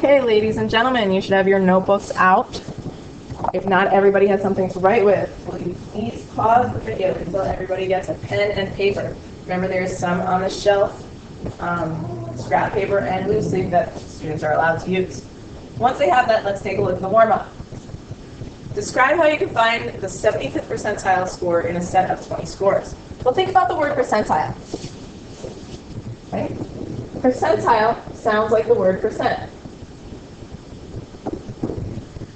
Okay, ladies and gentlemen, you should have your notebooks out. If not, everybody has something to write with. Please pause the video until everybody gets a pen and paper. Remember, there's some on the shelf, scrap paper and loose leaf that students are allowed to use. Once they have that, let's take a look at the warm-up. Describe how you can find the 75th percentile score in a set of 20 scores. Well, think about the word percentile. Right? Percentile sounds like the word percent.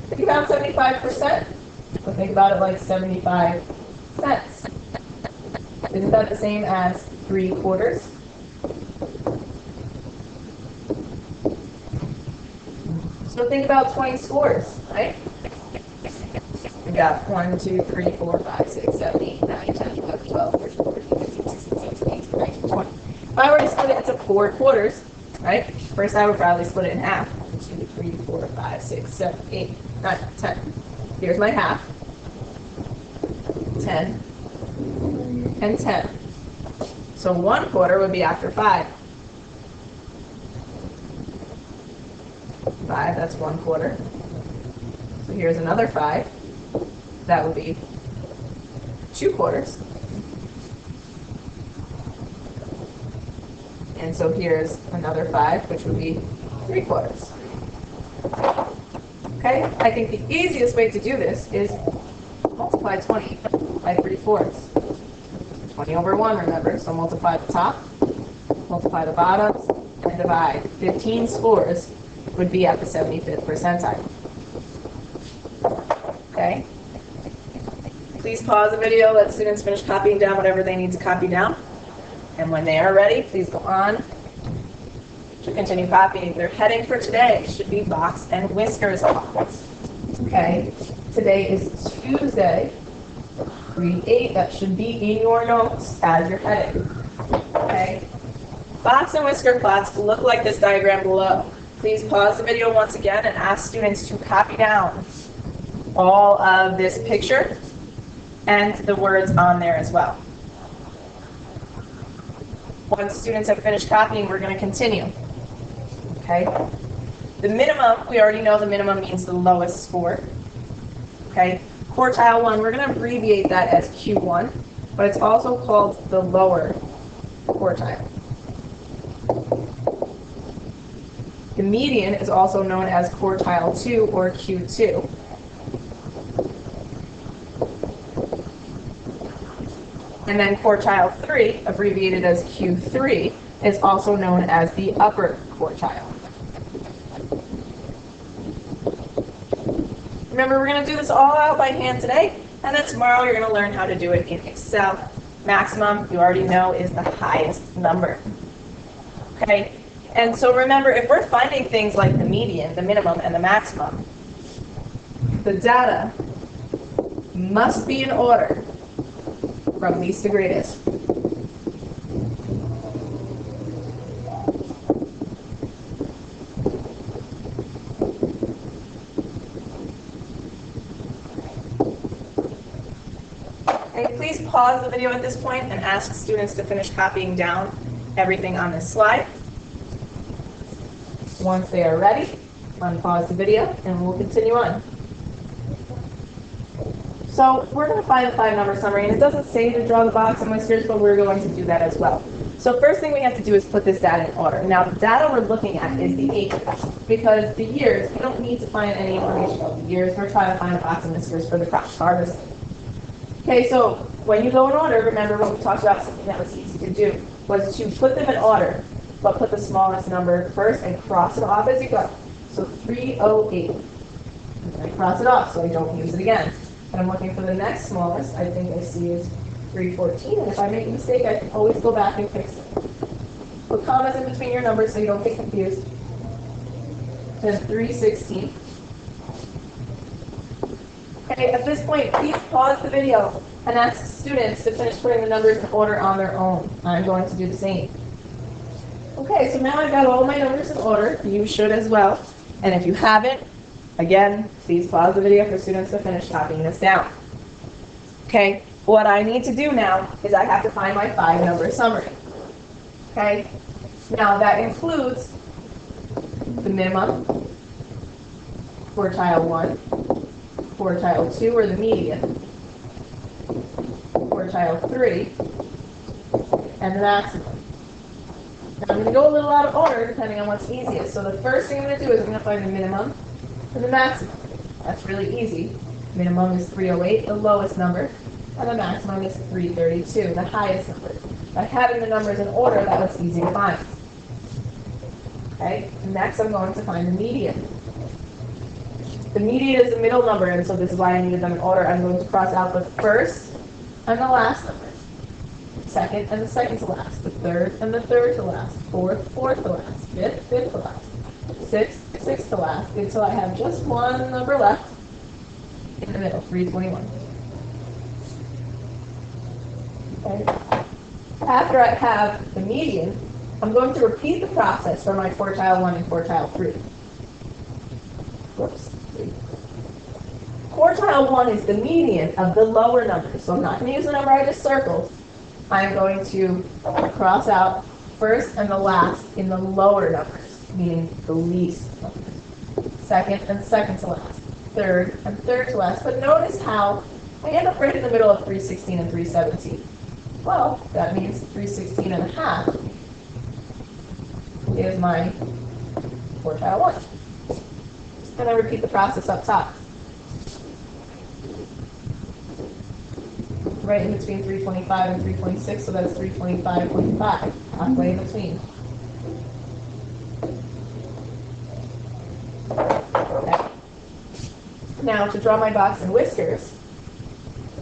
Think about 75%, so think about it like 75 cents. Isn't that the same as 3/4? So think about 20 scores, right? We got 1, 2, 3, 4, 5, 6, 7, 8, 9, 10, 11, 12, 13, 14, 15, 16, 17, 18, 19, 20. If I were to split it into 4 quarters, right? First I would probably split it in half. 2, 3, 4, 5, 6, 7, 8, 9, 10. Here's my half. 10 and 10. So 1/4 would be after 5. 5, that's 1/4. So here's another 5. That would be 2/4. And so here's another 5, which would be 3/4. Okay, I think the easiest way to do this is multiply 20 by 3/4. 20 over 1, remember, so multiply the top, multiply the bottoms, and divide. 15 scores would be at the 75th percentile. Okay? Please pause the video, let students finish copying down whatever they need to copy down. And when they are ready, please go on to continue copying. Their heading for today should be Box and Whiskers class. Okay? Today is Tuesday. Read 8. That should be in your notes as your heading. Okay? Box and whisker plots look like this diagram below. Please pause the video once again and ask students to copy down all of this picture and the words on there as well. Once students have finished copying, we're going to continue. Okay? The minimum, we already know the minimum means the lowest score. Okay? Quartile 1, we're going to abbreviate that as Q1, but it's also called the lower quartile. The median is also known as quartile 2 or Q2. And then quartile 3, abbreviated as Q3, is also known as the upper quartile. Remember, we're going to do this all out by hand today, and then tomorrow you're going to learn how to do it in Excel. Maximum, you already know, is the highest number. Okay? And so remember, if we're finding things like the median, the minimum, and the maximum, the data must be in order from least to greatest. Okay, please pause the video at this point and ask students to finish copying down everything on this slide. Once they are ready, unpause the video and we'll continue on. So we're going to find the 5-number summary, and it doesn't say to draw the box and whiskers, but we're going to do that as well. So first thing we have to do is put this data in order. Now the data we're looking at is the ages, because the years, we don't need to find any information about the years. We're trying to find a box and whiskers for the crop harvest. Okay, so when you go in order, remember when we talked about something that was easy to do, was to put them in order, but put the smallest number first and cross it off as you go. So 308. I cross it off so I don't use it again. And I'm looking for the next smallest, I think I see is 314, and if I make a mistake, I can always go back and fix it. Put commas in between your numbers so you don't get confused. Then 316. Okay, at this point, please pause the video and ask students to finish putting the numbers in order on their own. I'm going to do the same. Okay, so now I've got all my numbers in order. You should as well. And if you haven't, again, please pause the video for students to finish copying this down. Okay, what I need to do now is I have to find my 5-number summary. Okay, now that includes the minimum, Quartile 1, quartile 2, or the median, quartile 3, and the maximum. Now I'm going to go a little out of order depending on what's easiest. So the first thing I'm going to do is I'm going to find the minimum and the maximum. That's really easy. Minimum is 308, the lowest number, and the maximum is 332, the highest number. By having the numbers in order, that was easy to find. Okay, next I'm going to find the median. The median is the middle number, and so this is why I needed them in order. I'm going to cross out the first and the last number. Second and the second to last. The third and the third to last. Fourth, fourth to last. Fifth, fifth to last. Sixth, sixth to last. Until I have just one number left in the middle, 321. Okay. After I have the median, I'm going to repeat the process for my quartile 1 and quartile 3. Whoops. Quartile 1 is the median of the lower numbers, so I'm not going to use the number I just circled. I'm going to cross out first and the last in the lower numbers, meaning the least numbers. Second and second to last. Third and third to last. But notice how I end up right in the middle of 316 and 317. Well, that means 316 and a half is my quartile 1. And I repeat the process up top. Right in between 325 and 326, so that's 325.5, halfway in between. Okay. Now, to draw my box and whiskers,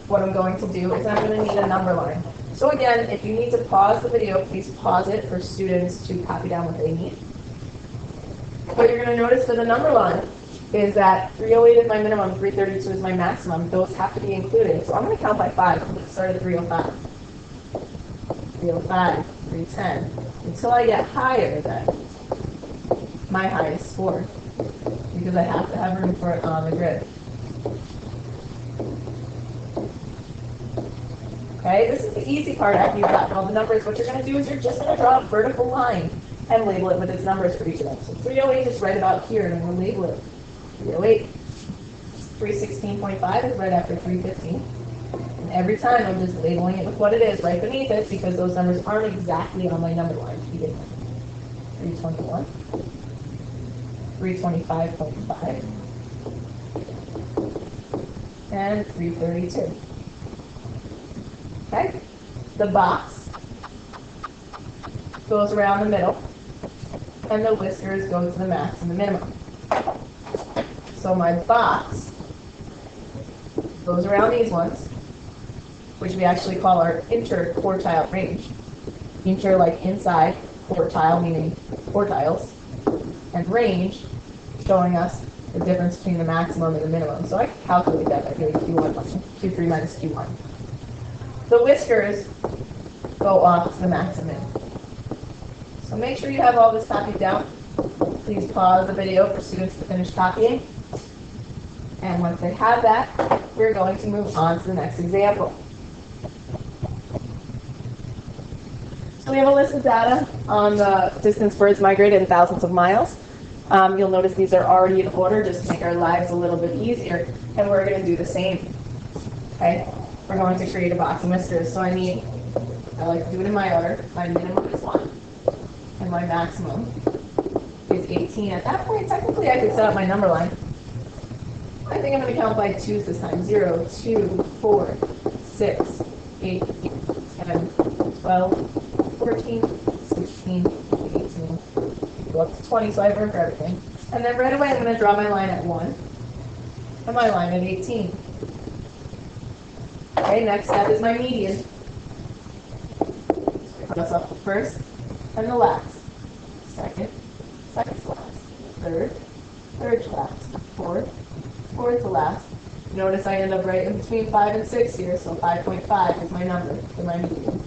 what I'm going to do is I'm going to need a number line. So again, if you need to pause the video, please pause it for students to copy down what they need. But you're going to notice for the number line is that 308 is my minimum, 332 is my maximum. Those have to be included. So I'm going to count by 5. I'm going to start at 305. 305, 310, until I get higher than my highest score, because I have to have room for it on the grid. Okay, this is the easy part after you've gotten all the numbers. What you're going to do is you're just going to draw a vertical line and label it with its numbers for each of them. So 308 is right about here, and I'm going to label it 308. 316.5 is right after 315. And every time I'm just labeling it with what it is right beneath it, because those numbers aren't exactly on my number line to begin with. 321. 325.5. And 332. Okay? The box goes around the middle, and the whiskers go to the max and the minimum. So my box goes around these ones, which we actually call our interquartile range. Inter like inside, quartile meaning quartiles, and range showing us the difference between the maximum and the minimum. So I can calculate that by doing Q1 minus Q3 minus Q1. The whiskers go off to the max and min. So make sure you have all this copied down. Please pause the video for students to finish copying. And once they have that, we're going to move on to the next example. So we have a list of data on the distance birds migrate in thousands of miles. You'll notice these are already in order just to make our lives a little bit easier. And we're going to do the same. Okay? We're going to create a box and whiskers. So I like to do it in my order. My minimum is 1. And my maximum is 18. At that point, technically, I could set up my number line. I think I'm going to count by 2s this time. 0, 2, 4, 6, 8, 10, 12, 14, 16, 18. Go up to 20, so I have room for everything. And then right away, I'm going to draw my line at 1 and my line at 18. Okay, next step is my median. Cross up the first and the last. Second, second to last. Third, third to last. Fourth, fourth to last. Notice I end up right in between 5 and 6 here, so 5.5 is my number for my median.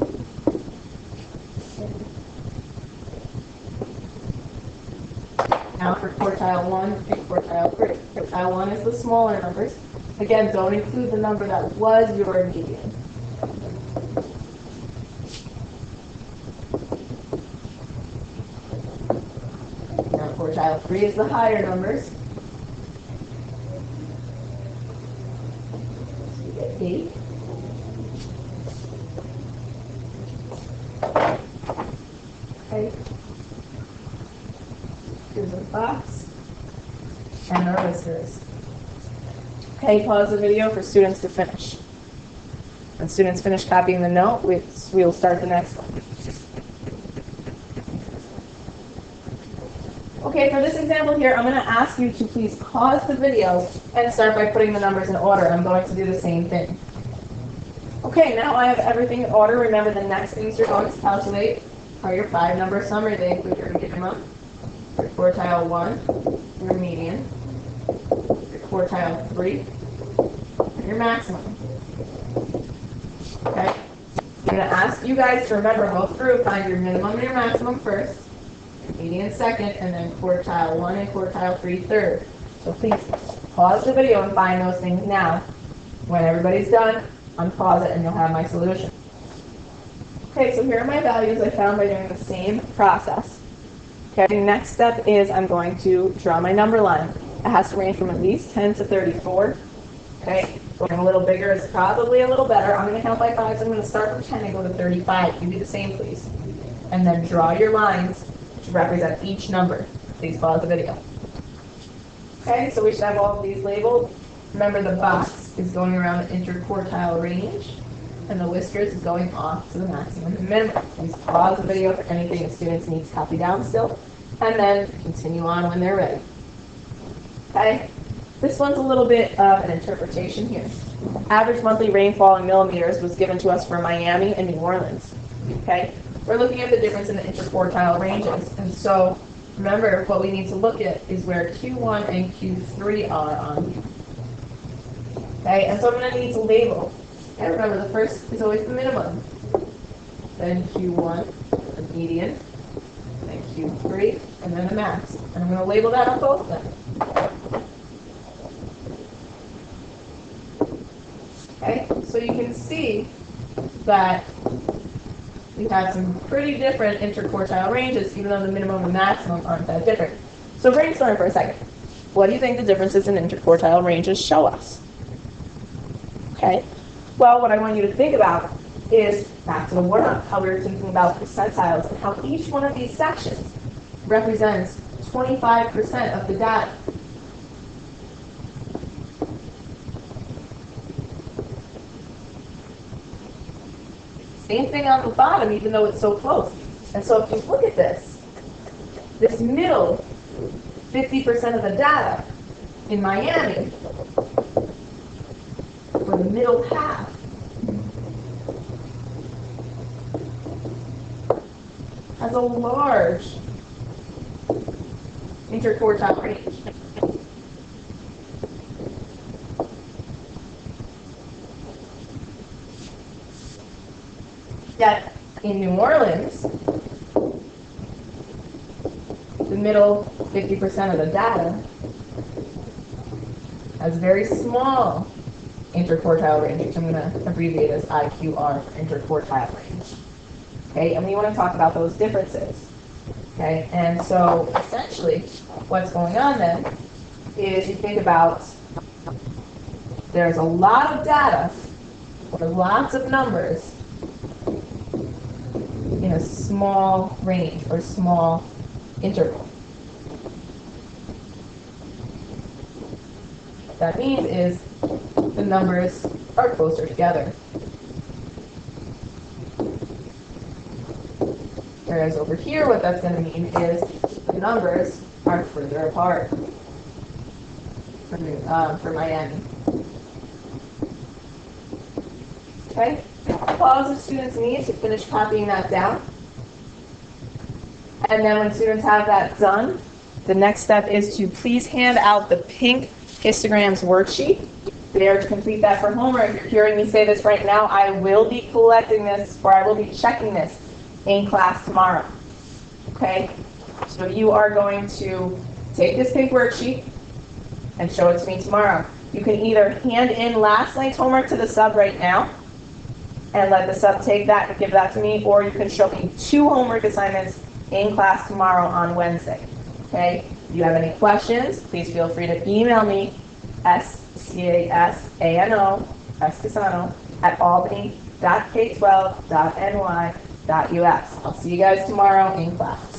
Now for quartile 1 and quartile 3. Quartile 1 is the smaller numbers. Again, don't include the number that was your median. Now quartile 3 is the higher numbers. get 8. Okay. Here's a box and our whiskers. Okay, pause the video for students to finish. When students finish copying the note, we'll start the next one. Okay, for this example here, I'm going to ask you to please pause the video and start by putting the numbers in order. I'm going to do the same thing. Okay, now I have everything in order. Remember, the next things you're going to calculate are your 5-number summary. They include your minimum, your quartile 1, your median, your quartile 3, and your maximum. Okay? I'm going to ask you guys to remember, go through, find your minimum and your maximum first, median second, and then quartile 1 and quartile 3 third. So please pause the video and find those things now. When everybody's done, unpause it and you'll have my solution. Okay, so here are my values I found by doing the same process. Okay, the next step is I'm going to draw my number line. It has to range from at least 10 to 34. Okay, going a little bigger is probably a little better. I'm going to count by 5, so I'm going to start from 10 and go to 35. You do the same, please. And then draw your lines to represent each number. Please pause the video. Okay, so we should have all of these labeled. Remember, the box is going around the interquartile range, and the whiskers is going off to the maximum and minimum. Please pause the video for anything the students need to copy down still, and then continue on when they're ready. Okay, this one's a little bit of an interpretation here. Average monthly rainfall in millimeters was given to us for Miami and New Orleans. Okay, we're looking at the difference in the interquartile ranges, and so remember, what we need to look at is where Q1 and Q3 are on here. Okay, and so I'm going to need to label. And remember, the first is always the minimum. Then Q1, the median, then Q3, and then the max. And I'm going to label that on both of them. Okay, so you can see that we have some pretty different interquartile ranges, even though the minimum and maximum aren't that different. So brainstorm for a second. What do you think the differences in interquartile ranges show us? Okay, well, what I want you to think about is back to the warm-up, how we were thinking about percentiles and how each one of these sections represents 25% of the data. Same thing on the bottom, even though it's so close. And so if you look at this middle 50% of the data in Miami, or the middle half, has a large interquartile range. Yet in New Orleans, the middle 50% of the data has very small interquartile range, which I'm going to abbreviate as IQR, interquartile range. Okay, and we want to talk about those differences. Okay, and so essentially what's going on then is you think about there's a lot of data or lots of numbers in a small range or small interval. What that means is the numbers are closer together. Whereas over here, what that's going to mean is the numbers are further apart for Miami. Okay? Pause if students need to finish copying that down. And then when students have that done, the next step is to please hand out the pink histograms worksheet. They are to complete that for homework. If you're hearing me say this right now, I will be collecting this, or I will be checking this in class tomorrow. Okay? So you are going to take this pink worksheet and show it to me tomorrow. You can either hand in last night's homework to the sub right now and let the sub take that and give that to me, or you can show me 2 homework assignments in class tomorrow on Wednesday. Okay? If you have any questions, please feel free to email me, scasano Albany.K12.ny.us. I'll see you guys tomorrow in class.